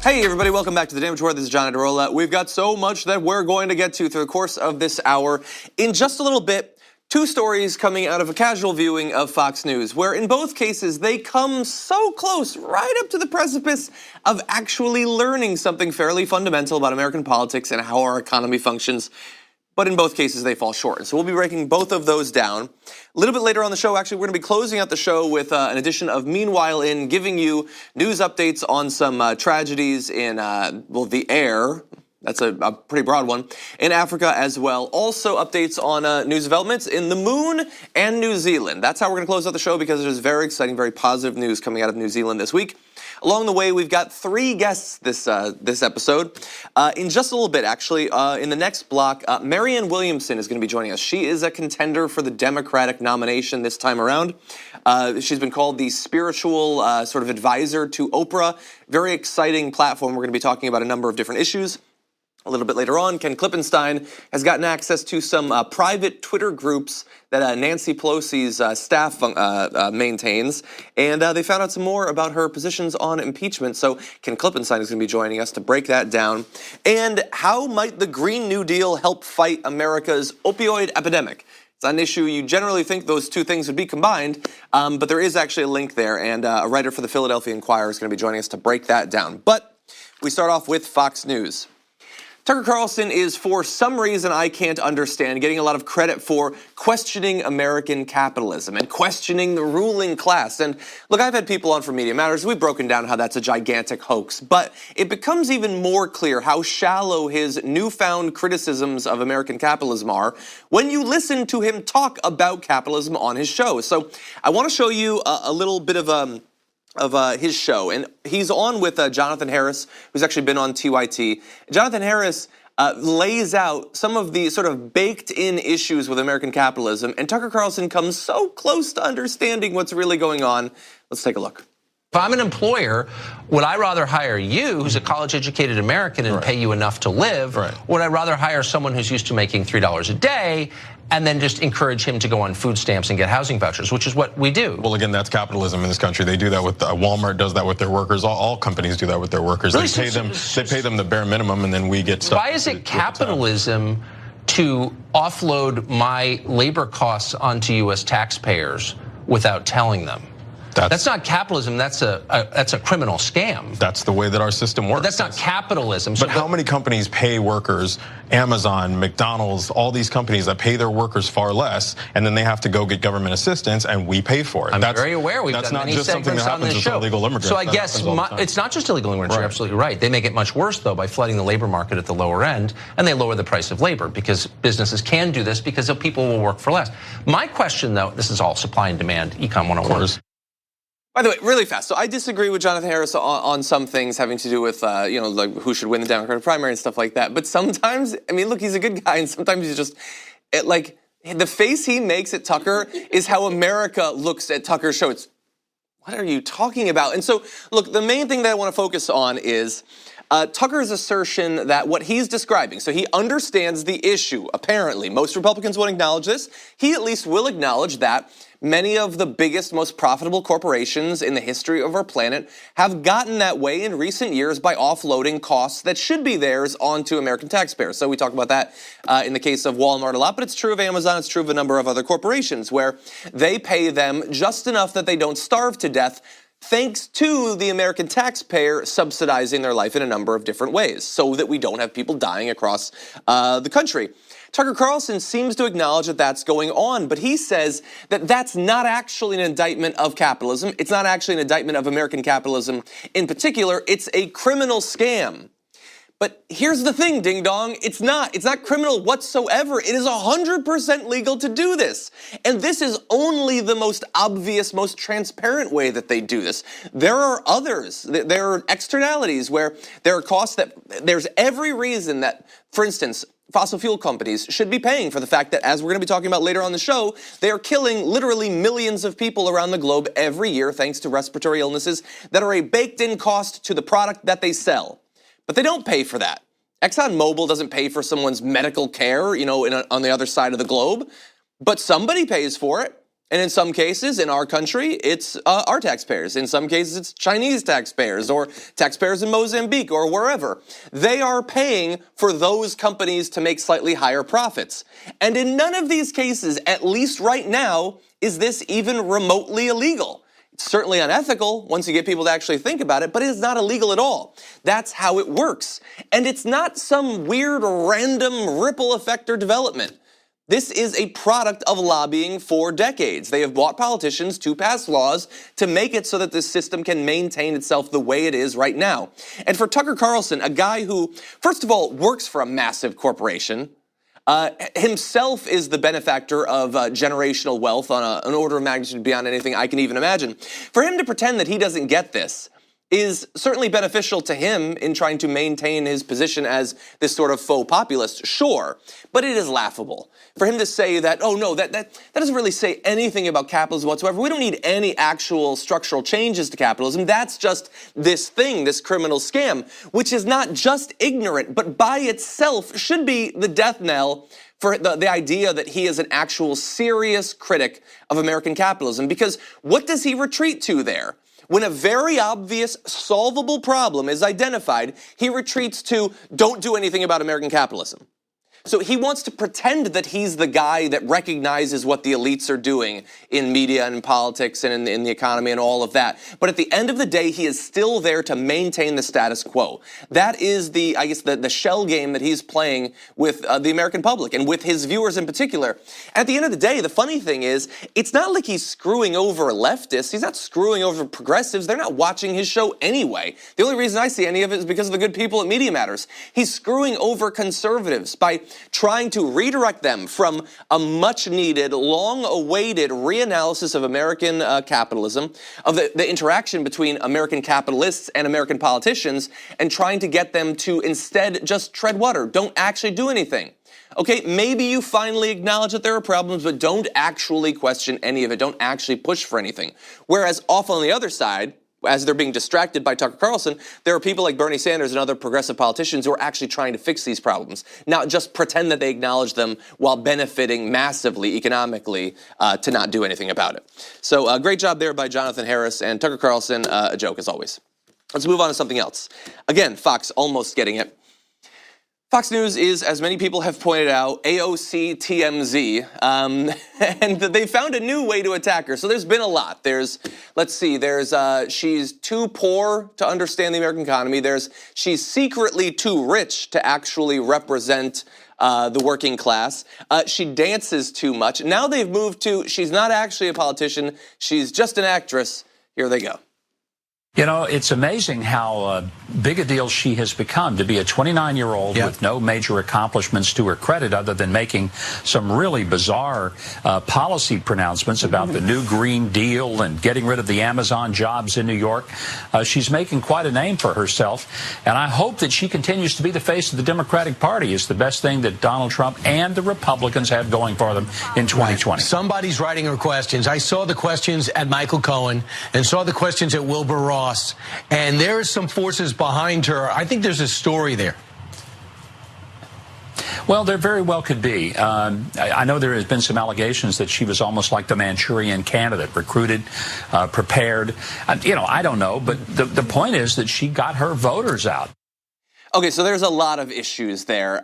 Hey everybody, welcome back to The Damage Report. This is John Adirola. We've got so much that we're going to get to through the course of this hour. In just a little bit, two stories coming out of a casual viewing of Fox News, where in both cases they come so close, right up to the precipice of actually learning something fairly fundamental about American politics and how our economy functions. But in both cases, they fall short. So we'll be breaking both of those down. A little bit later on the show, actually, we're going to be closing out the show with an edition of Meanwhile In, giving you news updates on some tragedies in, the air. That's a pretty broad one. In Africa as well. Also updates on news developments in the moon and New Zealand. That's how we're going to close out the show because there's very exciting, very positive news coming out of New Zealand this week. Along the way, we've got three guests this episode. In just a little bit, actually, in the next block, Marianne Williamson is going to be joining us. She is a contender for the Democratic nomination this time around. She's been called the spiritual sort of advisor to Oprah. Very exciting platform. We're going to be talking about a number of different issues. A little bit later on, Ken Klippenstein has gotten access to some private Twitter groups that Nancy Pelosi's staff maintains, and they found out some more about her positions on impeachment. So Ken Klippenstein is going to be joining us to break that down. And how might the Green New Deal help fight America's opioid epidemic? It's an issue you generally think those two things would be combined, but there is actually a link there, and a writer for the Philadelphia Inquirer is going to be joining us to break that down. But we start off with Fox News. Tucker Carlson is, for some reason I can't understand, getting a lot of credit for questioning American capitalism and questioning the ruling class. And look, I've had people on for Media Matters. We've broken down how that's a gigantic hoax. But it becomes even more clear how shallow his newfound criticisms of American capitalism are when you listen to him talk about capitalism on his show. So I want to show you a little bit of his show, and he's on with Jonathan Harris, who's actually been on TYT. Jonathan Harris lays out some of the sort of baked-in issues with American capitalism, and Tucker Carlson comes so close to understanding what's really going on. Let's take a look. If I'm an employer, would I rather hire you, who's a college-educated American, and pay you enough to live, or would I rather hire someone who's used to making $3 a day and then just encourage him to go on food stamps and get housing vouchers, which is what we do? Well, again, that's capitalism in this country. They do that with Walmart does that with their workers. All companies do that with their workers. Really? They pay them the bare minimum, and then we get stuff. Why is it capitalism to offload my labor costs onto U.S. taxpayers without telling them? That's not capitalism. That's a criminal scam. That's the way that our system works. But that's not capitalism. But how many companies pay workers? Amazon, McDonald's, all these companies that pay their workers far less, and then they have to go get government assistance, and we pay for it. I'm very aware. We've done many segments on this show. Illegal immigrants. So I guess it's not just illegal immigrants. You're absolutely right. They make it much worse though by flooding the labor market at the lower end, and they lower the price of labor because businesses can do this because people will work for less. My question though, this is all supply and demand, Econ 101. By the way, really fast. So I disagree with Jonathan Harris on some things having to do with, like who should win the Democratic primary and stuff like that. But sometimes, I mean, look, he's a good guy, and sometimes he's just, like, the face he makes at Tucker is how America looks at Tucker's show. It's, what are you talking about? And so, look, the main thing that I want to focus on is Tucker's assertion that what he's describing, so he understands the issue, apparently. Most Republicans won't acknowledge this. He at least will acknowledge that many of the biggest, most profitable corporations in the history of our planet have gotten that way in recent years by offloading costs that should be theirs onto American taxpayers. So we talk about that in the case of Walmart a lot, but it's true of Amazon, it's true of a number of other corporations where they pay them just enough that they don't starve to death, thanks to the American taxpayer subsidizing their life in a number of different ways so that we don't have people dying across the country. Tucker Carlson seems to acknowledge that that's going on, but he says that that's not actually an indictment of capitalism. It's not actually an indictment of American capitalism in particular. It's a criminal scam. But here's the thing, ding dong, it's not criminal whatsoever. It is 100% legal to do this. And this is only the most obvious, most transparent way that they do this. There are others. There are externalities where there are costs that there's every reason that, for instance, fossil fuel companies should be paying for the fact that, as we're going to be talking about later on the show, they are killing literally millions of people around the globe every year thanks to respiratory illnesses that are a baked-in cost to the product that they sell. But they don't pay for that. ExxonMobil doesn't pay for someone's medical care, on the other side of the globe, but somebody pays for it. And in some cases, in our country, it's our taxpayers. In some cases, it's Chinese taxpayers or taxpayers in Mozambique or wherever. They are paying for those companies to make slightly higher profits. And in none of these cases, at least right now, is this even remotely illegal. It's certainly unethical once you get people to actually think about it, but it is not illegal at all. That's how it works. And it's not some weird random ripple effect or development. This is a product of lobbying for decades. They have bought politicians to pass laws to make it so that this system can maintain itself the way it is right now. And for Tucker Carlson, a guy who, first of all, works for a massive corporation, himself is the benefactor of generational wealth on an order of magnitude beyond anything I can even imagine. For him to pretend that he doesn't get this is certainly beneficial to him in trying to maintain his position as this sort of faux populist, sure, but it is laughable. For him to say that, oh no, that doesn't really say anything about capitalism whatsoever. We don't need any actual structural changes to capitalism. That's just this thing, this criminal scam, which is not just ignorant, but by itself should be the death knell for the idea that he is an actual serious critic of American capitalism. Because what does he retreat to there? When a very obvious, solvable problem is identified, he retreats to, don't do anything about American capitalism. So he wants to pretend that he's the guy that recognizes what the elites are doing in media and in politics and in the economy and all of that. But at the end of the day, he is still there to maintain the status quo. That is the shell game that he's playing with the American public and with his viewers in particular. At the end of the day, the funny thing is, it's not like he's screwing over leftists. He's not screwing over progressives. They're not watching his show anyway. The only reason I see any of it is because of the good people at Media Matters. He's screwing over conservatives by trying to redirect them from a much-needed, long-awaited reanalysis of American capitalism, of the interaction between American capitalists and American politicians, and trying to get them to instead just tread water, don't actually do anything. Okay, maybe you finally acknowledge that there are problems, but don't actually question any of it, don't actually push for anything. Whereas off on the other side, as they're being distracted by Tucker Carlson, there are people like Bernie Sanders and other progressive politicians who are actually trying to fix these problems, not just pretend that they acknowledge them while benefiting massively economically to not do anything about it. So great job there by Jonathan Harris and Tucker Carlson, a joke as always. Let's move on to something else. Again, Fox almost getting it. Fox News is, as many people have pointed out, AOC TMZ, and they found a new way to attack her. So there's been a lot. She's too poor to understand the American economy. She's secretly too rich to actually represent the working class. She dances too much. Now they've moved to, she's not actually a politician. She's just an actress. Here they go. You know, it's amazing how big a deal she has become to be a 29-year-old with no major accomplishments to her credit other than making some really bizarre policy pronouncements about the new Green Deal and getting rid of the Amazon jobs in New York. She's making quite a name for herself, and I hope that she continues to be the face of the Democratic Party. It's the best thing that Donald Trump and the Republicans have going for them in 2020. Somebody's writing her questions. I saw the questions at Michael Cohen and saw the questions at Wilbur Ross. And there are some forces behind her. I think there's a story there. Well, there very well could be. I know there has been some allegations that she was almost like the Manchurian candidate, recruited, prepared. I don't know, but the point is that she got her voters out. Okay, so there's a lot of issues there.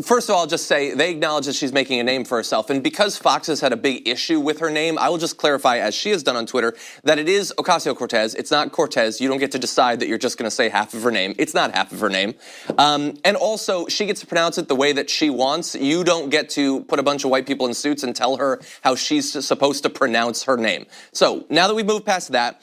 First of all, I'll just say they acknowledge that she's making a name for herself. And because Fox has had a big issue with her name, I will just clarify, as she has done on Twitter, that it is Ocasio-Cortez. It's not Cortez. You don't get to decide that you're just going to say half of her name. It's not half of her name. And also, she gets to pronounce it the way that she wants. You don't get to put a bunch of white people in suits and tell her how she's supposed to pronounce her name. So now that we've moved past that,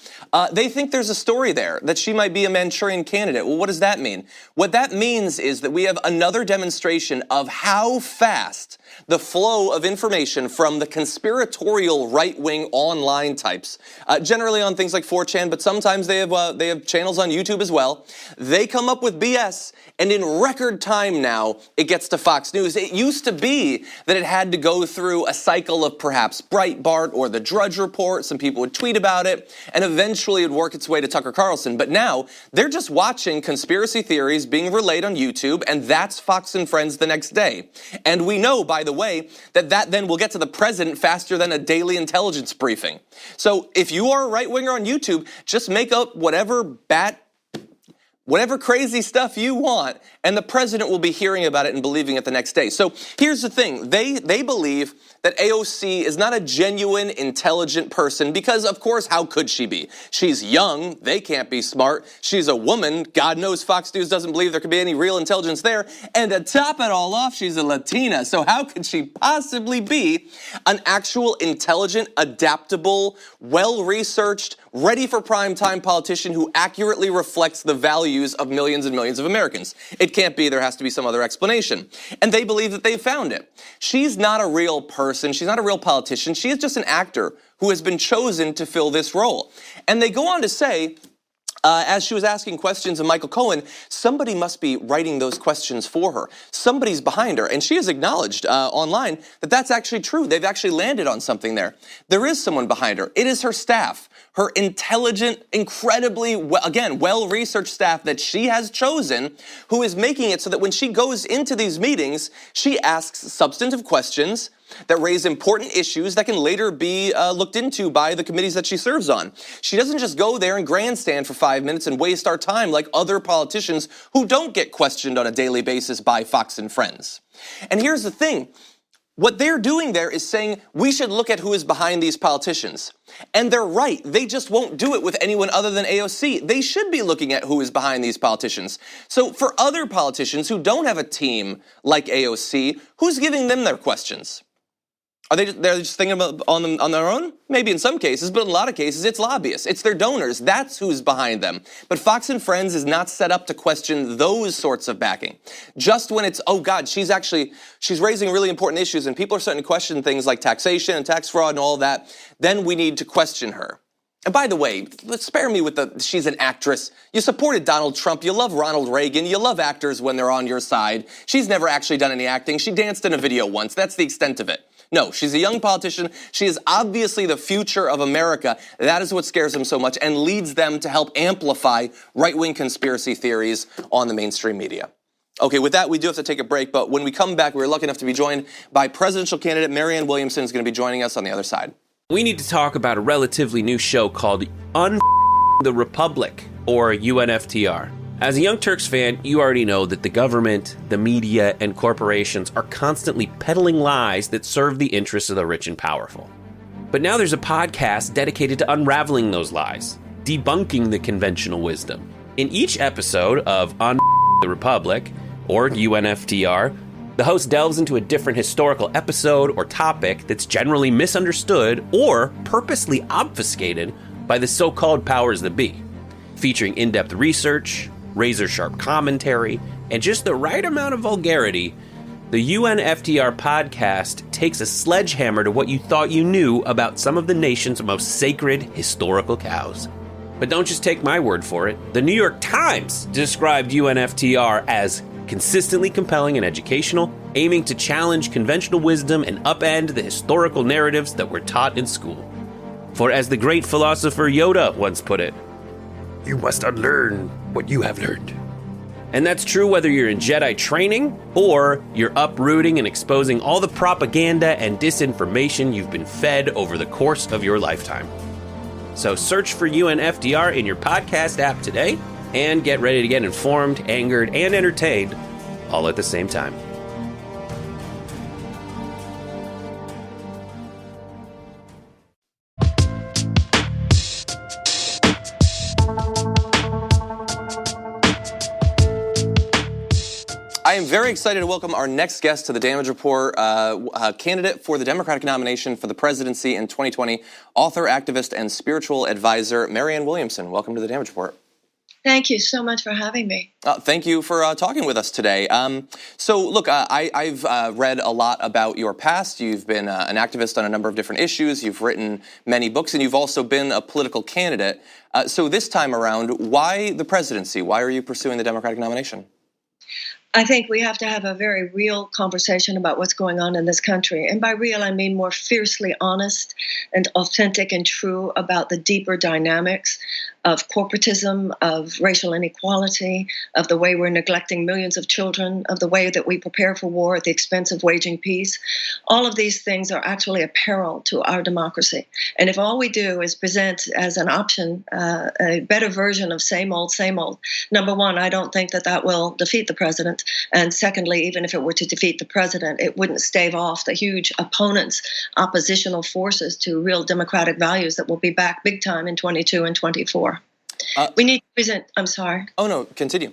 they think there's a story there, that she might be a Manchurian candidate. Well, what does that mean? What that means is that we have another demonstration of how fast the flow of information from the conspiratorial right-wing online types, generally on things like 4chan, but sometimes they have channels on YouTube as well. They come up with BS, and in record time now, it gets to Fox News. It used to be that it had to go through a cycle of perhaps Breitbart or the Drudge Report. Some people would tweet about it, and eventually it would work its way to Tucker Carlson. But now, they're just watching conspiracy theories being relayed on YouTube, and that's Fox and Friends the next day. And we know by by the way, that then will get to the president faster than a daily intelligence briefing. So if you are a right-winger on YouTube, just make up whatever crazy stuff you want, and the president will be hearing about it and believing it the next day. So here's the thing. They believe that AOC is not a genuine, intelligent person because, of course, how could she be? She's young. They can't be smart. She's a woman. God knows Fox News doesn't believe there could be any real intelligence there. And to top it all off, she's a Latina. So how could she possibly be an actual, intelligent, adaptable, well-researched, ready for prime time politician who accurately reflects the values of millions and millions of Americans? It can't be. There has to be some other explanation. And they believe that they found it. She's not a real person. She's not a real politician. She is just an actor who has been chosen to fill this role. And they go on to say, as she was asking questions of Michael Cohen, somebody must be writing those questions for her. Somebody's behind her. And she has acknowledged online that that's actually true. They've actually landed on something there. There is someone behind her. It is her staff, her intelligent, incredibly, well-researched staff that she has chosen, who is making it so that when she goes into these meetings, she asks substantive questions that raise important issues that can later be looked into by the committees that she serves on. She doesn't just go there and grandstand for 5 minutes and waste our time like other politicians who don't get questioned on a daily basis by Fox and Friends. And here's the thing. What they're doing there is saying we should look at who is behind these politicians. And they're right. They just won't do it with anyone other than AOC. They should be looking at who is behind these politicians. So for other politicians who don't have a team like AOC, who's giving them their questions? They're just thinking about on their own? Maybe in some cases, but in a lot of cases, it's lobbyists. It's their donors. That's who's behind them. But Fox and Friends is not set up to question those sorts of backing. Just when it's, oh God, she's raising really important issues and people are starting to question things like taxation and tax fraud and all that, then we need to question her. And by the way, spare me with she's an actress. You supported Donald Trump. You love Ronald Reagan. You love actors when they're on your side. She's never actually done any acting. She danced in a video once. That's the extent of it. No, she's a young politician. She is obviously the future of America. That is what scares them so much and leads them to help amplify right-wing conspiracy theories on the mainstream media. Okay, with that, we do have to take a break, but when we come back, we're lucky enough to be joined by presidential candidate Marianne Williamson, who's going to be joining us on the other side. We need to talk about a relatively new show called the Republic, or UNFTR. As a Young Turks fan, you already know that the government, the media, and corporations are constantly peddling lies that serve the interests of the rich and powerful. But now there's a podcast dedicated to unraveling those lies, debunking the conventional wisdom. In each episode of the Republic, or UNFTR, the host delves into a different historical episode or topic that's generally misunderstood or purposely obfuscated by the so-called powers that be, featuring in-depth research, razor-sharp commentary, and just the right amount of vulgarity. The UNFTR podcast takes a sledgehammer to what you thought you knew about some of the nation's most sacred historical cows. But don't just take my word for it. The New York Times described UNFTR as consistently compelling and educational, aiming to challenge conventional wisdom and upend the historical narratives that were taught in school. For as the great philosopher Yoda once put it, you must unlearn what you have learned. And that's true whether you're in Jedi training or you're uprooting and exposing all the propaganda and disinformation you've been fed over the course of your lifetime. So search for UNFTR in your podcast app today and get ready to get informed, angered, and entertained all at the same time. I am very excited to welcome our next guest to the Damage Report, candidate for the Democratic nomination for the presidency in 2020, author, activist, and spiritual advisor, Marianne Williamson. Welcome to the Damage Report. Thank you so much for having me. Thank you for talking with us today. So, look, I've read a lot about your past. You've been an activist on a number of different issues. You've written many books, and you've also been a political candidate. So this time around, why the presidency? Why are you pursuing the Democratic nomination? I think we have to have a very real conversation about what's going on in this country. And by real, I mean more fiercely honest and authentic and true about the deeper dynamics of corporatism, of racial inequality, of the way we're neglecting millions of children, of the way that we prepare for war at the expense of waging peace. All of these things are actually a peril to our democracy. And if all we do is present as an option a better version of same old, number one, I don't think that that will defeat the president. And secondly, even if it were to defeat the president, it wouldn't stave off the huge opponents, oppositional forces to real democratic values that will be back big time in 22 and 24. We need to present, I'm sorry. Oh, no, continue.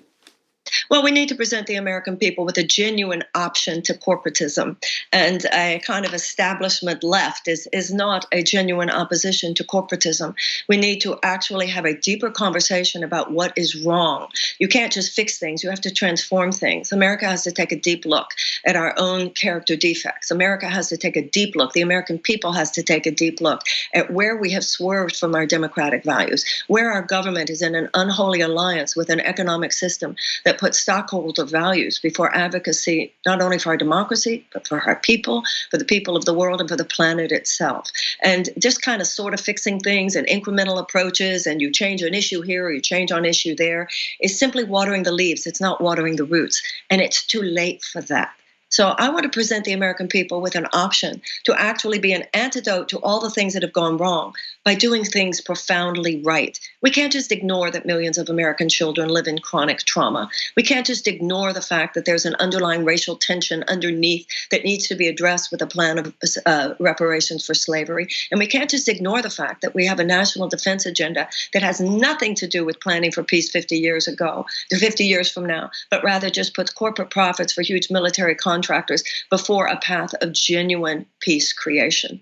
Well, we need to present the American people with a genuine option to corporatism. And a kind of establishment left is not a genuine opposition to corporatism. We need to actually have a deeper conversation about what is wrong. You can't just fix things. You have to transform things. America has to take a deep look at our own character defects. America has to take a deep look. The American people has to take a deep look at where we have swerved from our democratic values, where our government is in an unholy alliance with an economic system that puts stockholder values before advocacy, not only for our democracy, but for our people, for the people of the world, and for the planet itself. And just kind of sort of fixing things and incremental approaches, and you change an issue here or you change an issue there, is simply watering the leaves. It's not watering the roots. And it's too late for that. So I want to present the American people with an option to actually be an antidote to all the things that have gone wrong by doing things profoundly right. We can't just ignore that millions of American children live in chronic trauma. We can't just ignore the fact that there's an underlying racial tension underneath that needs to be addressed with a plan of reparations for slavery. And we can't just ignore the fact that we have a national defense agenda that has nothing to do with planning for peace 50 years from now, but rather just puts corporate profits for huge military contractors before a path of genuine peace creation.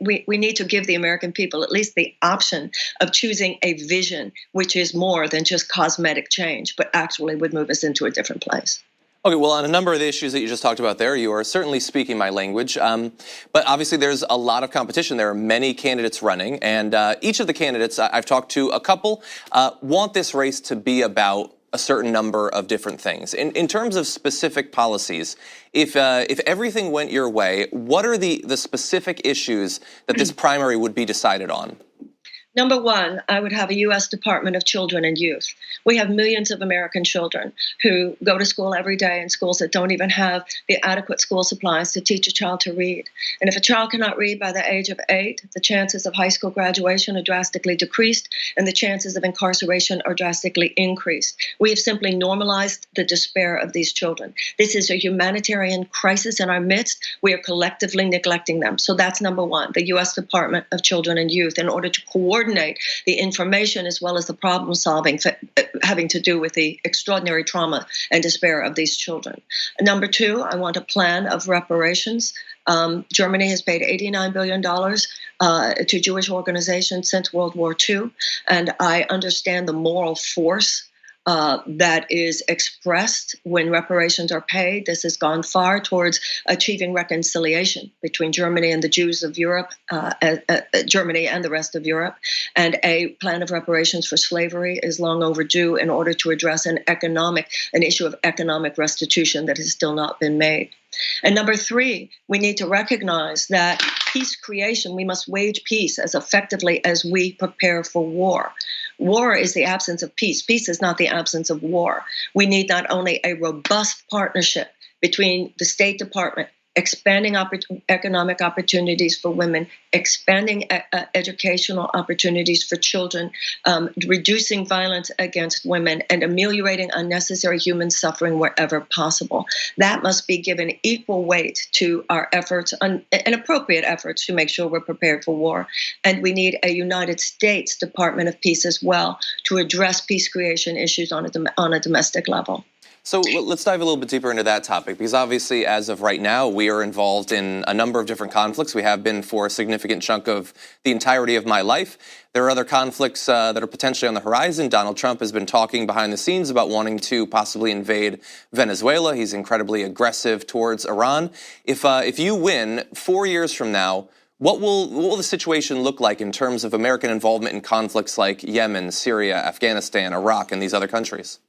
We need to give the American people at least the option of choosing a vision which is more than just cosmetic change, but actually would move us into a different place. Okay, well, on a number of the issues that you just talked about there, you are certainly speaking my language. But obviously there's a lot of competition. There are many candidates running, and each of the candidates, I've talked to a couple, want this race to be about a certain number of different things. In terms of specific policies, if everything went your way, what are the specific issues that this primary would be decided on? Number one, I would have a U.S. Department of Children and Youth. We have millions of American children who go to school every day in schools that don't even have the adequate school supplies to teach a child to read. And if a child cannot read by the age of 8, the chances of high school graduation are drastically decreased, and the chances of incarceration are drastically increased. We have simply normalized the despair of these children. This is a humanitarian crisis in our midst. We are collectively neglecting them. So that's number one, the U.S. Department of Children and Youth, in order to coordinate the information as well as the problem solving having to do with the extraordinary trauma and despair of these children. Number two, I want a plan of reparations. Germany has paid $89 billion to Jewish organizations since World War II, and I understand the moral force that is expressed when reparations are paid. This has gone far towards achieving reconciliation between Germany and the Jews of Europe, Germany and the rest of Europe. And a plan of reparations for slavery is long overdue in order to address an issue of economic restitution that has still not been made. And number three, we need to recognize that peace creation, we must wage peace as effectively as we prepare for war. War is the absence of peace. Peace is not the absence of war. We need not only a robust partnership between the State Department, expanding economic opportunities for women, expanding educational opportunities for children, reducing violence against women, and ameliorating unnecessary human suffering wherever possible. That must be given equal weight to our efforts, and appropriate efforts, to make sure we're prepared for war. And we need a United States Department of Peace as well to address peace creation issues on a domestic level. So let's dive a little bit deeper into that topic, because obviously as of right now, we are involved in a number of different conflicts. We have been for a significant chunk of the entirety of my life. There are other conflicts that are potentially on the horizon. Donald Trump has been talking behind the scenes about wanting to possibly invade Venezuela. He's incredibly aggressive towards Iran. If you win 4 years from now, what will the situation look like in terms of American involvement in conflicts like Yemen, Syria, Afghanistan, Iraq, and these other countries?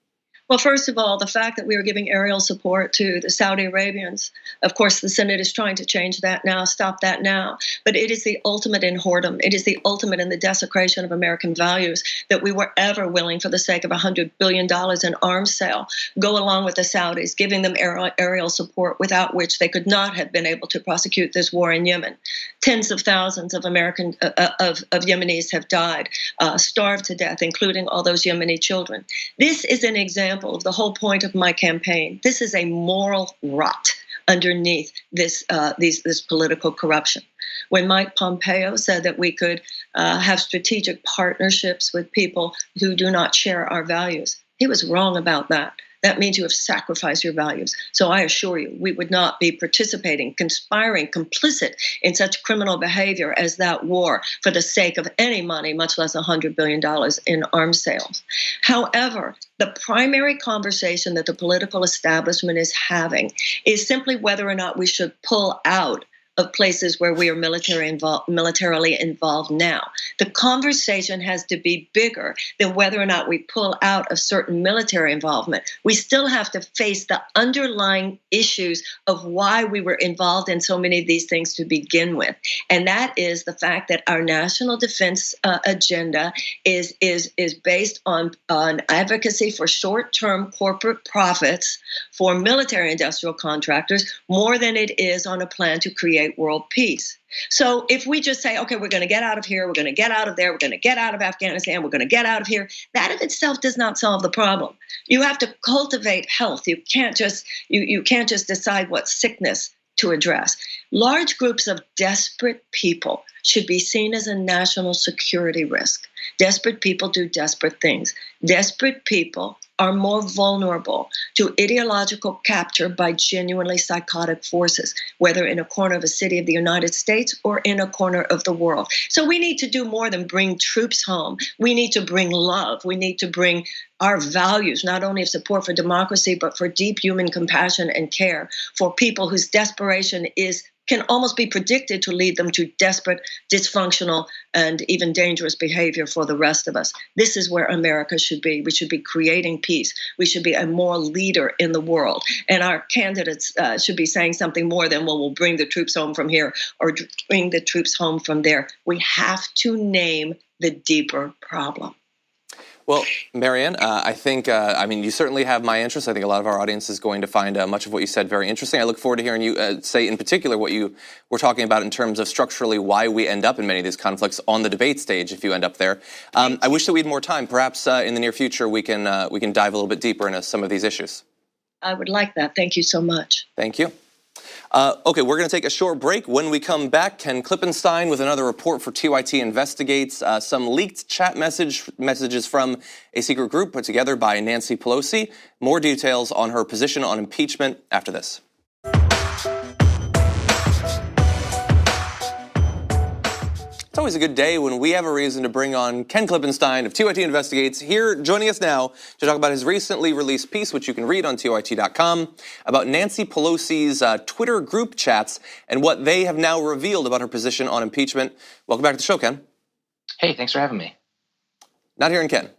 Well, first of all, the fact that we are giving aerial support to the Saudi Arabians, of course, the Senate is trying to change that now, stop that now. But it is the ultimate in whoredom. It is the ultimate in the desecration of American values that we were ever willing, for the sake of $100 billion in arms sale, go along with the Saudis, giving them aerial support, without which they could not have been able to prosecute this war in Yemen. Tens of thousands of Yemenis have died, starved to death, including all those Yemeni children. This is an example of the whole point of my campaign. This is a moral rot underneath this political corruption. When Mike Pompeo said that we could have strategic partnerships with people who do not share our values, he was wrong about that. That means you have sacrificed your values. So I assure you, we would not be participating, conspiring, complicit in such criminal behavior as that war for the sake of any money, much less $100 billion in arms sales. However, the primary conversation that the political establishment is having is simply whether or not we should pull out of places where we are militarily involved now. The conversation has to be bigger than whether or not we pull out of certain military involvement. We still have to face the underlying issues of why we were involved in so many of these things to begin with. And that is the fact that our national defense agenda is based on advocacy for short-term corporate profits for military industrial contractors more than it is on a plan to create world peace. So if we just say, okay, we're going to get out of here, we're going to get out of there, we're going to get out of Afghanistan, we're going to get out of here, that of itself does not solve the problem. You have to cultivate health. You can't just decide what sickness to address. Large groups of desperate people should be seen as a national security risk. Desperate people do desperate things. Desperate people are more vulnerable to ideological capture by genuinely psychotic forces, whether in a corner of a city of the United States or in a corner of the world. So we need to do more than bring troops home. We need to bring love. We need to bring our values, not only of support for democracy, but for deep human compassion and care for people whose desperation can almost be predicted to lead them to desperate, dysfunctional, and even dangerous behavior for the rest of us. This is where America should be. We should be creating peace. We should be a moral leader in the world. And our candidates should be saying something more than, well, we'll bring the troops home from here or bring the troops home from there. We have to name the deeper problem. Well, Marianne, I think, you certainly have my interest. I think a lot of our audience is going to find much of what you said very interesting. I look forward to hearing you say in particular what you were talking about in terms of structurally why we end up in many of these conflicts on the debate stage if you end up there. I wish that we had more time. Perhaps in the near future we can dive a little bit deeper into some of these issues. I would like that. Thank you so much. Thank you. Okay, we're going to take a short break. When we come back, Ken Klippenstein with another report for TYT Investigates, some leaked chat messages from a secret group put together by Nancy Pelosi. More details on her position on impeachment after this. It's always a good day when we have a reason to bring on Ken Klippenstein of TYT Investigates, here joining us now to talk about his recently released piece, which you can read on TYT.com, about Nancy Pelosi's Twitter group chats and what they have now revealed about her position on impeachment. Welcome back to the show, Ken. Hey, thanks for having me. Not hearing Ken.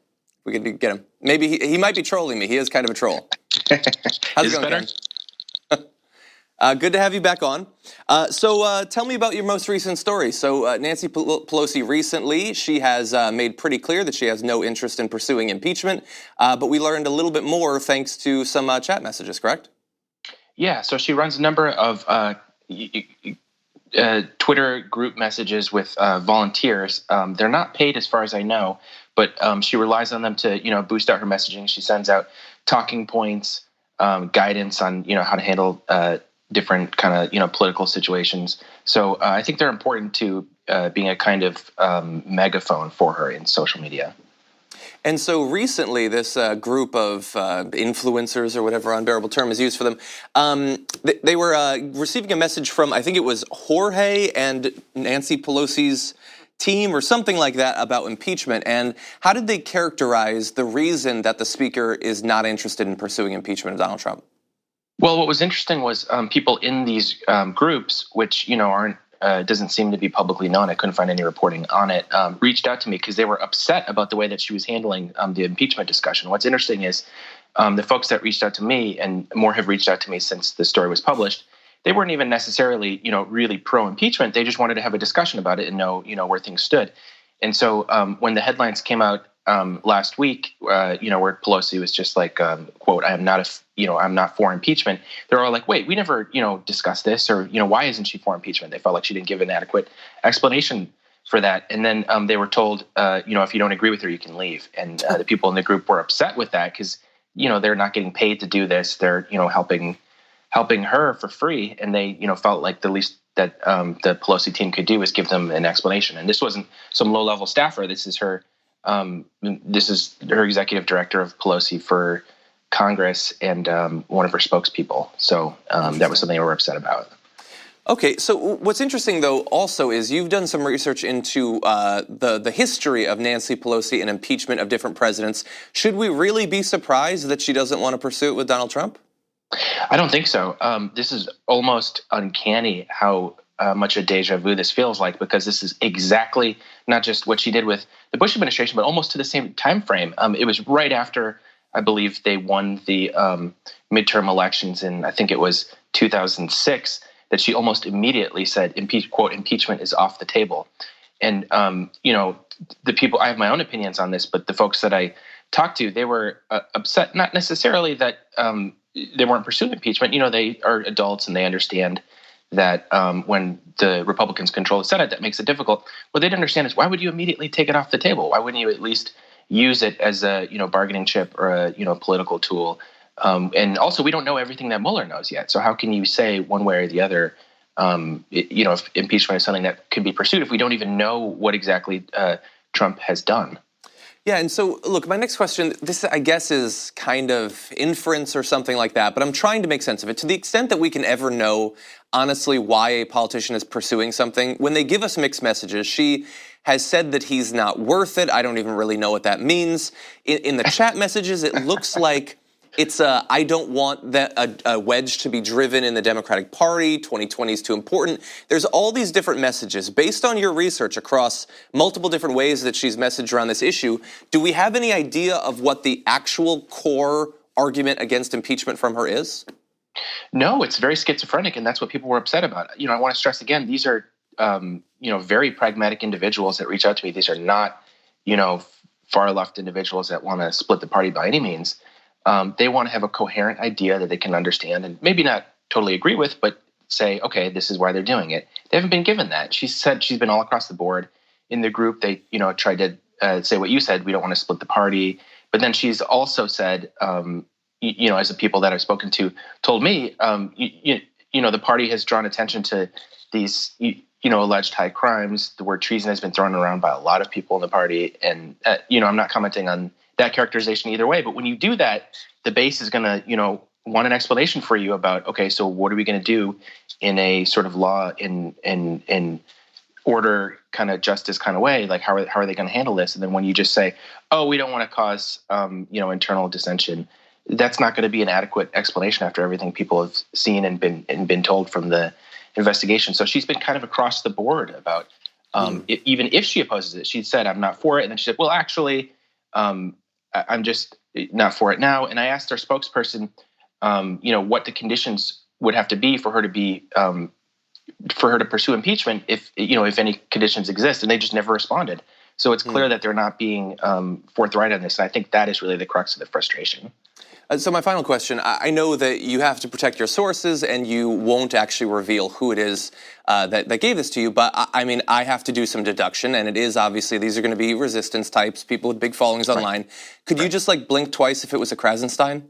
We could get him. Maybe he might be trolling me. He is kind of a troll. How's it going, Ken? Good to have you back on. So tell me about your most recent story. So Nancy Pelosi recently, she has made pretty clear that she has no interest in pursuing impeachment, but we learned a little bit more thanks to some chat messages, correct? Yeah, so she runs a number of Twitter group messages with volunteers. They're not paid as far as I know, but she relies on them to, boost out her messaging. She sends out talking points, guidance on, how to handle different kind of, political situations. So I think they're important to being a kind of megaphone for her in social media. And so recently, this group of influencers, or whatever unbearable term is used for them, they were receiving a message from, I think it was Jorge and Nancy Pelosi's team or something like that about impeachment. And how did they characterize the reason that the speaker is not interested in pursuing impeachment of Donald Trump? Well, what was interesting was people in these groups, which, aren't doesn't seem to be publicly known. I couldn't find any reporting on it. Reached out to me because they were upset about the way that she was handling the impeachment discussion. What's interesting is the folks that reached out to me, and more have reached out to me since the story was published, they weren't even necessarily, really pro-impeachment. They just wanted to have a discussion about it and know, where things stood. And so when the headlines came out last week, where Pelosi was just like, quote, I'm not for impeachment. They're all like, wait, we never, discussed this, or, why isn't she for impeachment? They felt like she didn't give an adequate explanation for that. And then they were told, if you don't agree with her, you can leave. And the people in the group were upset with that because, they're not getting paid to do this. They're, helping her for free. And they, felt like the least that the Pelosi team could do is give them an explanation. And this wasn't some low-level staffer. This is her executive director of Pelosi for Congress and one of her spokespeople. So that was something they were upset about. Okay, so what's interesting, though, also is you've done some research into the history of Nancy Pelosi and impeachment of different presidents. Should we really be surprised that she doesn't want to pursue it with Donald Trump? I don't think so. This is almost uncanny how much a deja vu this feels like, because this is exactly not just what she did with the Bush administration, but almost to the same time frame. It was right after, I believe, they won the midterm elections in, I think it was 2006, that she almost immediately said, quote, impeachment is off the table. And, the people, I have my own opinions on this, but the folks that I talked to, they were upset, not necessarily that they weren't pursuing impeachment. They are adults and they understand that when the Republicans control the Senate, that makes it difficult. What they didn't understand is, why would you immediately take it off the table? Why wouldn't you at least use it as a bargaining chip or a political tool? And also, we don't know everything that Mueller knows yet. So how can you say one way or the other, if impeachment is something that can be pursued if we don't even know what exactly Trump has done? Yeah, and so, look, my next question, this, I guess, is kind of inference or something like that, but I'm trying to make sense of it. To the extent that we can ever know, honestly, why a politician is pursuing something, when they give us mixed messages, she has said that he's not worth it. I don't even really know what that means. In the chat messages, it looks like it's I don't want that a wedge to be driven in the Democratic Party. 2020 is too important. There's all these different messages. Based on your research across multiple different ways that she's messaged around this issue, do we have any idea of what the actual core argument against impeachment from her is? No, it's very schizophrenic, and that's what people were upset about. I want to stress again, these are very pragmatic individuals that reach out to me. These are not far left individuals that want to split the party by any means. They want to have a coherent idea that they can understand and maybe not totally agree with, but say, okay, this is why they're doing it. They haven't been given that. She said she's been all across the board in the group. They, tried to say what you said. We don't want to split the party. But then she's also said, as the people that I've spoken to told me, the party has drawn attention to these, alleged high crimes. The word treason has been thrown around by a lot of people in the party. And, I'm not commenting on that characterization either way. But when you do that, the base is going to, want an explanation for you about, okay, so what are we going to do in a sort of law in order kind of justice kind of way? Like, how are they going to handle this? And then when you just say, oh, we don't want to cause, internal dissension, that's not going to be an adequate explanation after everything people have seen and been told from the investigation. So she's been kind of across the board about even if she opposes it. She said, I'm not for it. And then she said, well, actually, I'm just not for it now. And I asked our spokesperson, what the conditions would have to be for her to pursue impeachment if any conditions exist. And they just never responded. So it's clear that they're not being forthright on this. And I think that is really the crux of the frustration. So my final question, I know that you have to protect your sources and you won't actually reveal who it is that gave this to you, but I have to do some deduction, and it is obviously these are going to be resistance types, people with big followings online. Could you just blink twice if it was a Krasenstein?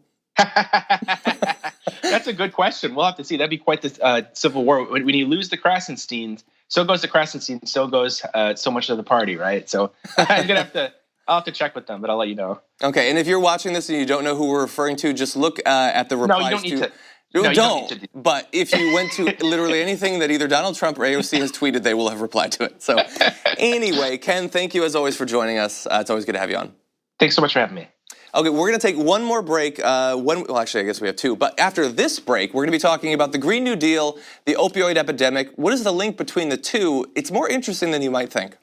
That's a good question. We'll have to see. That'd be quite the civil war. When you lose the Krasensteins, so goes the Krasenstein, so goes so much of the party, right? So I'll have to check with them, but I'll let you know. Okay, and if you're watching this and you don't know who we're referring to, just look at the replies. No, you don't need to. You don't. But if you went to literally anything that either Donald Trump or AOC has tweeted, they will have replied to it. So anyway, Ken, thank you as always for joining us. It's always good to have you on. Thanks so much for having me. Okay, we're going to take one more break. Well, actually, I guess we have two. But after this break, we're going to be talking about the Green New Deal, the opioid epidemic. What is the link between the two? It's more interesting than you might think.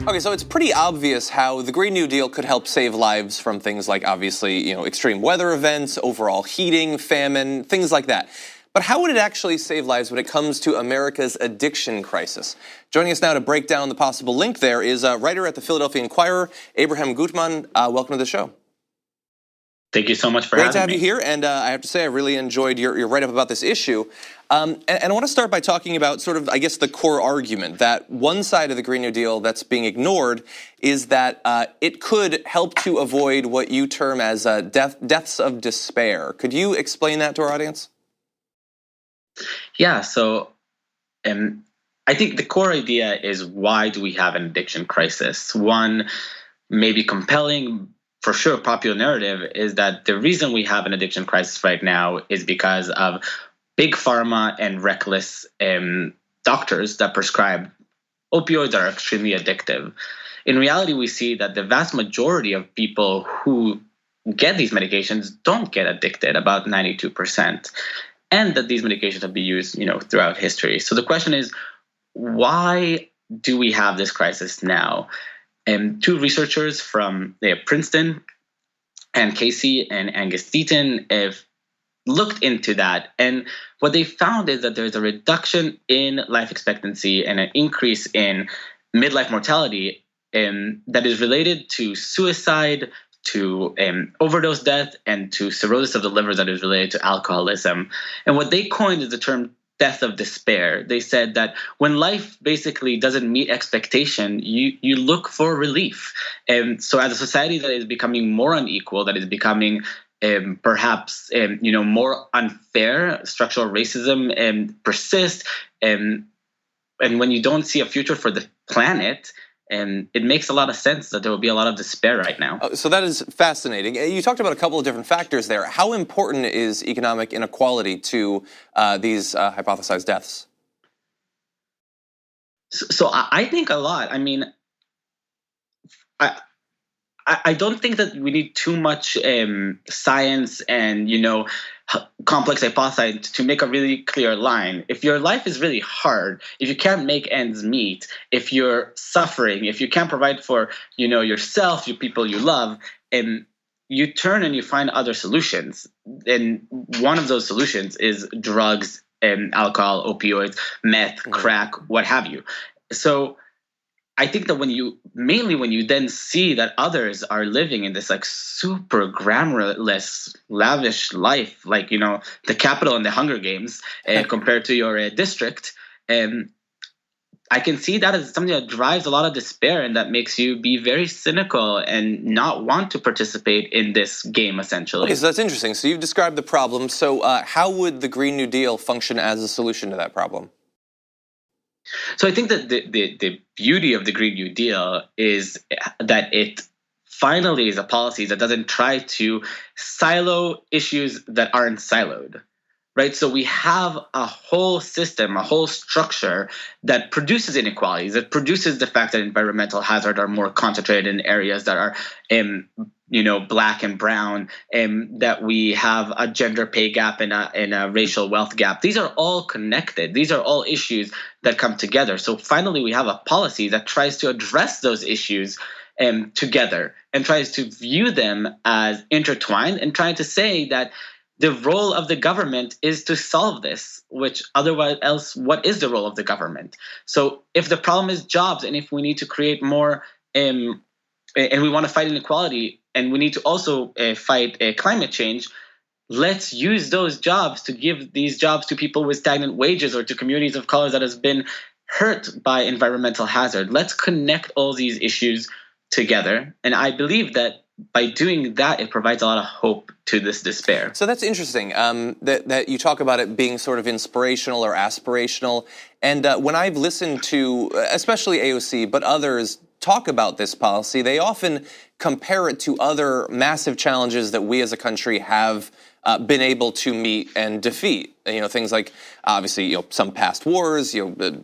Okay, so it's pretty obvious how the Green New Deal could help save lives from things like, obviously, extreme weather events, overall heating, famine, things like that. But how would it actually save lives when it comes to America's addiction crisis? Joining us now to break down the possible link there is a writer at the Philadelphia Inquirer, Abraham Gutman. Welcome to the show. Thank you so much for having me. Great to have you here, and I have to say I really enjoyed your write-up about this issue. And I want to start by talking about sort of, I guess, the core argument that one side of the Green New Deal that's being ignored is that it could help to avoid what you term as deaths of despair. Could you explain that to our audience? Yeah, so I think the core idea is, why do we have an addiction crisis? One maybe compelling, for sure, popular narrative is that the reason we have an addiction crisis right now is because of big pharma and reckless doctors that prescribe opioids that are extremely addictive. In reality, we see that the vast majority of people who get these medications don't get addicted, about 92%. And that these medications have been used, throughout history. So the question is, why do we have this crisis now? Two researchers from Princeton, Ann Casey and Angus Deaton, have looked into that. And what they found is that there's a reduction in life expectancy and an increase in midlife mortality that is related to suicide, to overdose death, and to cirrhosis of the liver that is related to alcoholism. And what they coined is the term death of despair. They said that when life basically doesn't meet expectation, you look for relief. And so as a society that is becoming more unequal, that is becoming perhaps more unfair, structural racism persists, and when you don't see a future for the planet, and it makes a lot of sense that there will be a lot of despair right now. So that is fascinating. You talked about a couple of different factors there. How important is economic inequality to these hypothesized deaths? So I think a lot. I mean, I don't think that we need too much science and, complex hypotheses to make a really clear line. If your life is really hard, if you can't make ends meet, if you're suffering, if you can't provide for, yourself, your people you love, and you turn and you find other solutions. And one of those solutions is drugs and alcohol, opioids, meth, crack, what have you. So I think that when you then see that others are living in this super glamorous, lavish life, like, the Capitol and the Hunger Games, compared to your district, I can see that as something that drives a lot of despair and that makes you be very cynical and not want to participate in this game, essentially. Okay, so that's interesting. So you've described the problem. So how would the Green New Deal function as a solution to that problem? So I think that the beauty of the Green New Deal is that it finally is a policy that doesn't try to silo issues that aren't siloed, right? So we have a whole system, a whole structure that produces inequalities, that produces the fact that environmental hazards are more concentrated in areas that are black and brown, that we have a gender pay gap and a racial wealth gap. These are all connected. These are all issues that come together. So finally, we have a policy that tries to address those issues together and tries to view them as intertwined and trying to say that the role of the government is to solve this, which otherwise else, what is the role of the government? So if the problem is jobs, and if we need to create more, and we want to fight inequality, and we need to also fight climate change, let's use those jobs to give these jobs to people with stagnant wages or to communities of color that has been hurt by environmental hazard. Let's connect all these issues together. And I believe that by doing that, it provides a lot of hope to this despair. So that's interesting that you talk about it being sort of inspirational or aspirational. And when I've listened to, especially AOC, but others talk about this policy, they often compare it to other massive challenges that we as a country have been able to meet and defeat. Things like, obviously, some past wars,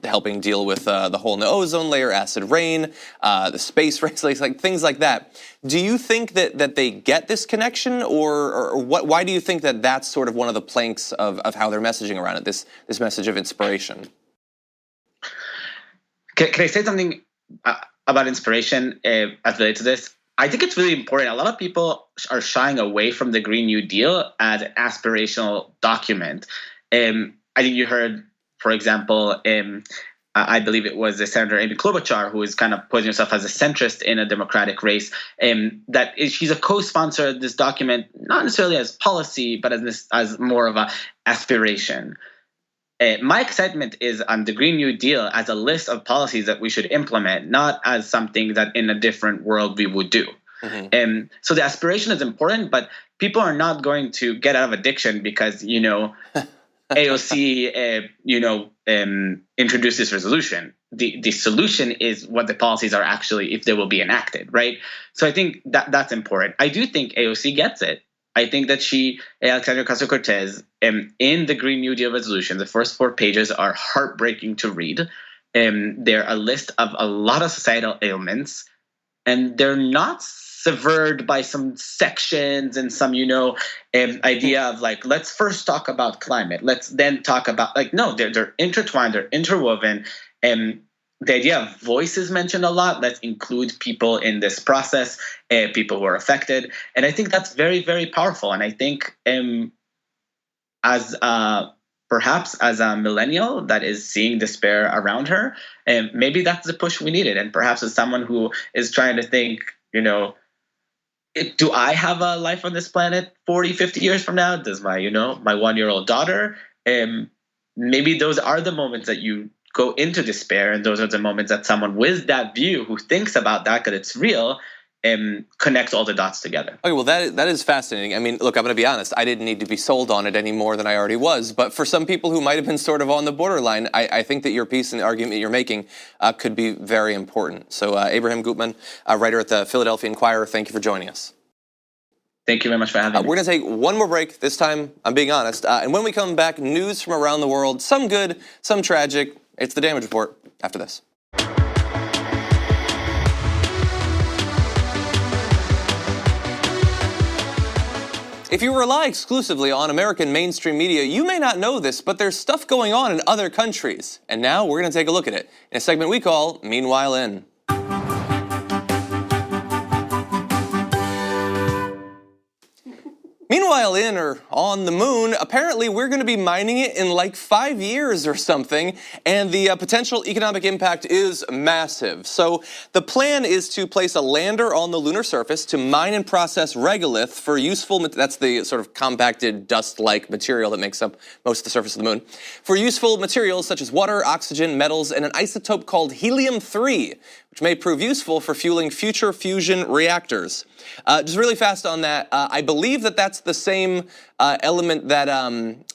helping deal with the hole in the ozone layer, acid rain, the space race, like things like that. Do you think that they get this connection, or why do you think that that's sort of one of the planks of how they're messaging around it, this message of inspiration? Can I say something? about inspiration as related to this. I think it's really important. A lot of people are shying away from the Green New Deal as an aspirational document. I think you heard, for example, I believe it was Senator Amy Klobuchar, who is kind of putting herself as a centrist in a Democratic race, she's a co-sponsor of this document, not necessarily as policy, but as more of a aspiration. My excitement is on the Green New Deal as a list of policies that we should implement, not as something that in a different world we would do. Mm-hmm. So the aspiration is important, but people are not going to get out of addiction because, AOC, introduced this resolution. The solution is what the policies are actually, if they will be enacted, right? So I think that's important. I do think AOC gets it. I think that Alexandria Ocasio-Cortez, in the Green New Deal resolution, the first 4 pages are heartbreaking to read. They're a list of a lot of societal ailments, and they're not severed by some sections and some, idea of like, let's first talk about climate. Let's then talk about no, they're intertwined, they're interwoven. The idea of voice is mentioned a lot. Let's include people in this process, people who are affected. And I think that's very, very powerful. And I think perhaps as a millennial that is seeing despair around her, maybe that's the push we needed. And perhaps as someone who is trying to think, do I have a life on this planet 40, 50 years from now? Does my 1-year-old daughter? Maybe those are the moments that you go into despair, and those are the moments that someone with that view who thinks about that because it's real connects all the dots together. Okay, well, that is fascinating. I mean, look, I'm going to be honest. I didn't need to be sold on it any more than I already was. But for some people who might have been sort of on the borderline, I think that your piece and the argument you're making could be very important. So, Abraham Gutman, writer at the Philadelphia Inquirer, thank you for joining us. Thank you very much for having me. We're going to take one more break. This time, I'm being honest. And when we come back, news from around the world, some good, some tragic. It's the Damage Report after this. If you rely exclusively on American mainstream media, you may not know this, but there's stuff going on in other countries. And now we're going to take a look at it in a segment we call Meanwhile In. Meanwhile, in or on the moon, apparently we're going to be mining it in like 5 years or something, and the potential economic impact is massive. So the plan is to place a lander on the lunar surface to mine and process regolith for useful, that's the sort of compacted dust-like material that makes up most of the surface of the moon, for useful materials such as water, oxygen, metals, and an isotope called helium-3, which may prove useful for fueling future fusion reactors. Just really fast on that, I believe that that's the same element that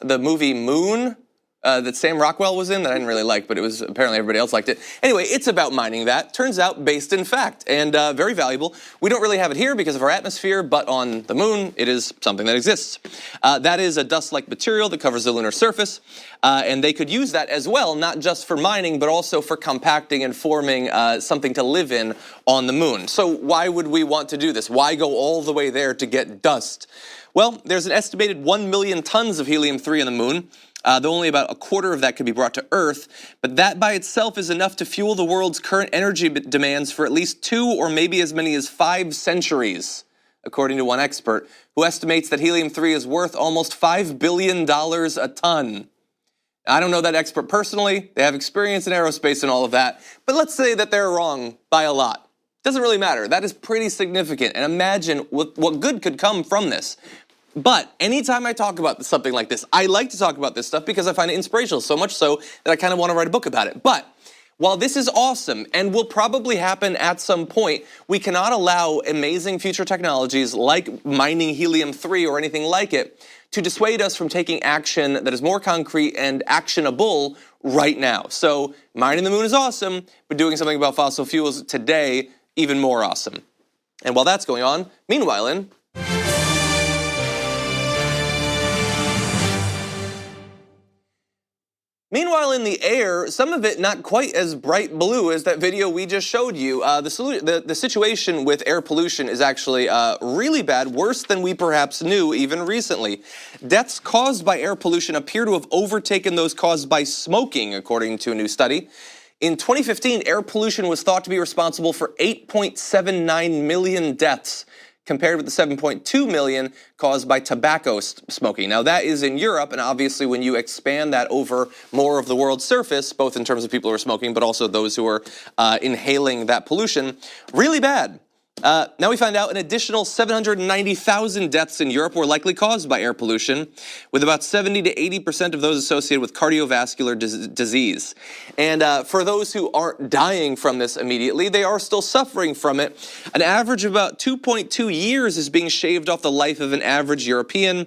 the movie Moon that Sam Rockwell was in that I didn't really like, but it was apparently everybody else liked it. Anyway, it's about mining that. Turns out based in fact and very valuable. We don't really have it here because of our atmosphere, but on the moon, it is something that exists. That is a dust-like material that covers the lunar surface, and they could use that as well, not just for mining, but also for compacting and forming something to live in on the moon. So why would we want to do this? Why go all the way there to get dust? Well, there's an estimated 1 million tons of helium-3 on the moon. Though only about a quarter of that could be brought to Earth, but that by itself is enough to fuel the world's current energy demands for at least 2 or maybe as many as 5 centuries, according to one expert, who estimates that helium-3 is worth almost $5 billion a ton. I don't know that expert personally. They have experience in aerospace and all of that, but let's say that they're wrong by a lot. Doesn't really matter. That is pretty significant, and imagine what good could come from this. But anytime I talk about something like this, I like to talk about this stuff because I find it inspirational, so much so that I kind of want to write a book about it. But while this is awesome and will probably happen at some point, we cannot allow amazing future technologies like mining helium-3 or anything like it to dissuade us from taking action that is more concrete and actionable right now. So mining the moon is awesome, but doing something about fossil fuels today, even more awesome. And while that's going on, meanwhile in... Meanwhile, in the air, some of it not quite as bright blue as that video we just showed you. The situation with air pollution is actually really bad, worse than we perhaps knew even recently. Deaths caused by air pollution appear to have overtaken those caused by smoking, according to a new study. In 2015, air pollution was thought to be responsible for 8.79 million deaths, compared with the 7.2 million caused by tobacco smoking. Now, that is in Europe, and obviously when you expand that over more of the world's surface, both in terms of people who are smoking, but also those who are inhaling that pollution, really bad. Now we find out an additional 790,000 deaths in Europe were likely caused by air pollution, with about 70 to 80% of those associated with cardiovascular disease. And for those who aren't dying from this immediately, they are still suffering from it. An average of about 2.2 years is being shaved off the life of an average European,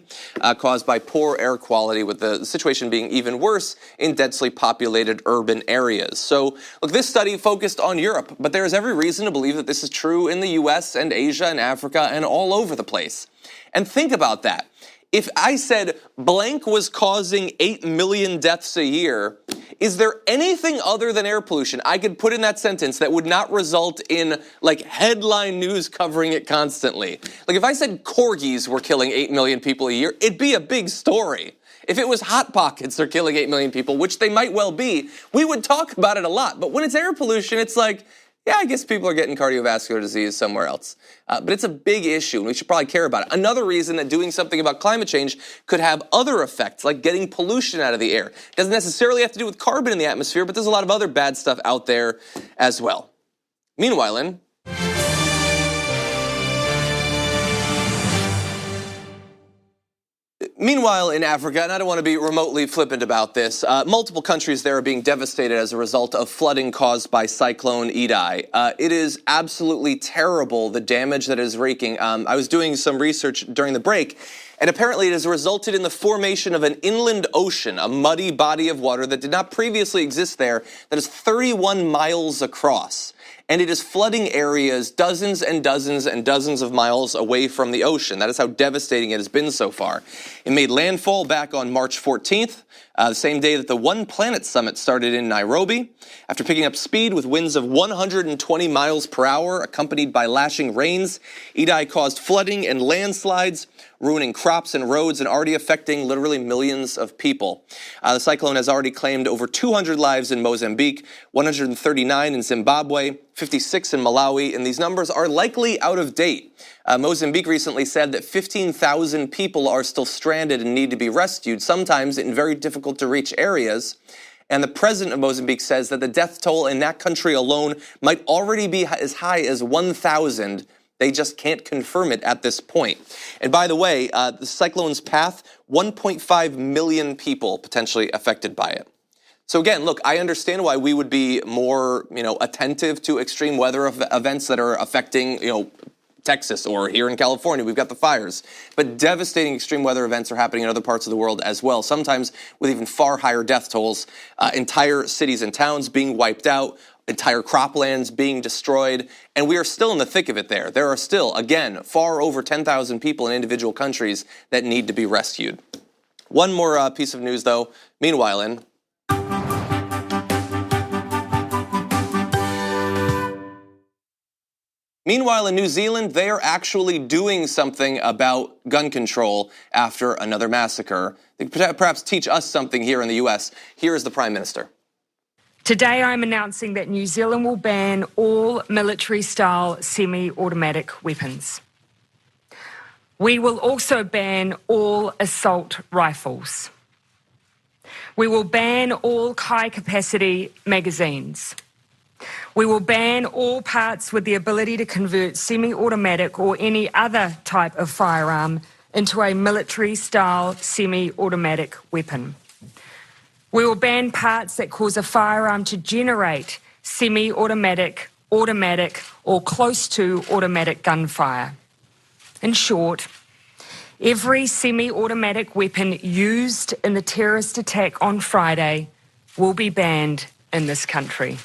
caused by poor air quality, with the situation being even worse in densely populated urban areas. So, look, this study focused on Europe, but there is every reason to believe that this is true in the US and Asia and Africa and all over the place. And think about that. If I said blank was causing 8 million deaths a year, is there anything other than air pollution I could put in that sentence that would not result in, like, headline news covering it constantly? Like, if I said corgis were killing 8 million people a year, it'd be a big story. If it was Hot Pockets are killing 8 million people, which they might well be, we would talk about it a lot. But when it's air pollution, it's like, yeah, I guess people are getting cardiovascular disease somewhere else. But it's a big issue, and we should probably care about it. Another reason that doing something about climate change could have other effects, like getting pollution out of the air. It doesn't necessarily have to do with carbon in the atmosphere, but there's a lot of other bad stuff out there as well. Meanwhile, in Africa, and I don't want to be remotely flippant about this, multiple countries there are being devastated as a result of flooding caused by Cyclone Idai. It is absolutely terrible, the damage that is wreaking. I was doing some research during the break, and apparently it has resulted in the formation of an inland ocean, a muddy body of water that did not previously exist there, that is 31 miles across. And it is flooding areas dozens and dozens and dozens of miles away from the ocean. That is how devastating it has been so far. It made landfall back on March 14th, the same day that the One Planet Summit started in Nairobi. After picking up speed with winds of 120 miles per hour, accompanied by lashing rains, Idai caused flooding and landslides, ruining crops and roads and already affecting literally millions of people. The cyclone has already claimed over 200 lives in Mozambique, 139 in Zimbabwe, 56 in Malawi, and these numbers are likely out of date. Mozambique recently said that 15,000 people are still stranded and need to be rescued, sometimes in very difficult to reach areas. And the president of Mozambique says that the death toll in that country alone might already be as high as 1,000. They just can't confirm it at this point. And by the way, the cyclone's path, 1.5 million people potentially affected by it. So again, look, I understand why we would be more, attentive to extreme weather events that are affecting, Texas or here in California, we've got the fires. But devastating extreme weather events are happening in other parts of the world as well, sometimes with even far higher death tolls, entire cities and towns being wiped out, entire croplands being destroyed, and we are still in the thick of it there. There are still, again, far over 10,000 people in individual countries that need to be rescued. One more piece of news, though. Meanwhile, in New Zealand, they are actually doing something about gun control after another massacre. They could perhaps teach us something here in the U.S. Here is the Prime Minister. Today I'm announcing that New Zealand will ban all military-style semi-automatic weapons. We will also ban all assault rifles. We will ban all high-capacity magazines. We will ban all parts with the ability to convert semi-automatic or any other type of firearm into a military-style semi-automatic weapon. We will ban parts that cause a firearm to generate semi-automatic, automatic, or close to automatic gunfire. In short, every semi-automatic weapon used in the terrorist attack on Friday will be banned in this country.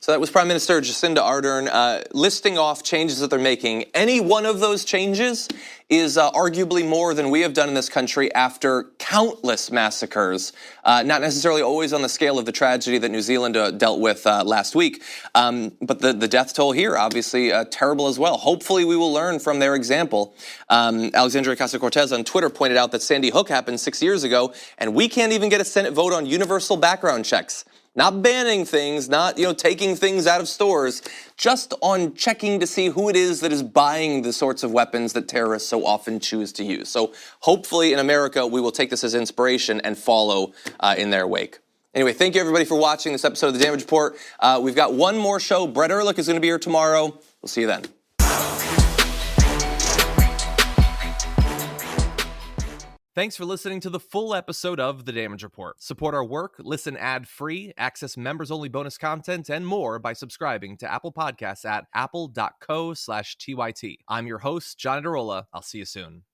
So that was Prime Minister Jacinda Ardern listing off changes that they're making. Any one of those changes is arguably more than we have done in this country after countless massacres, not necessarily always on the scale of the tragedy that New Zealand dealt with last week. But the death toll here, obviously terrible as well. Hopefully we will learn from their example. Alexandria Ocasio-Cortez on Twitter pointed out that Sandy Hook happened 6 years ago, and we can't even get a Senate vote on universal background checks. Not banning things, not, taking things out of stores, just on checking to see who it is that is buying the sorts of weapons that terrorists so often choose to use. So hopefully in America, we will take this as inspiration and follow in their wake. Anyway, thank you everybody for watching this episode of The Damage Report. We've got one more show. Brett Ehrlich is going to be here tomorrow. We'll see you then. Thanks for listening to the full episode of The Damage Report. Support our work, listen ad-free, access members-only bonus content, and more by subscribing to Apple Podcasts at apple.co/TYT. I'm your host, John Adarola. I'll see you soon.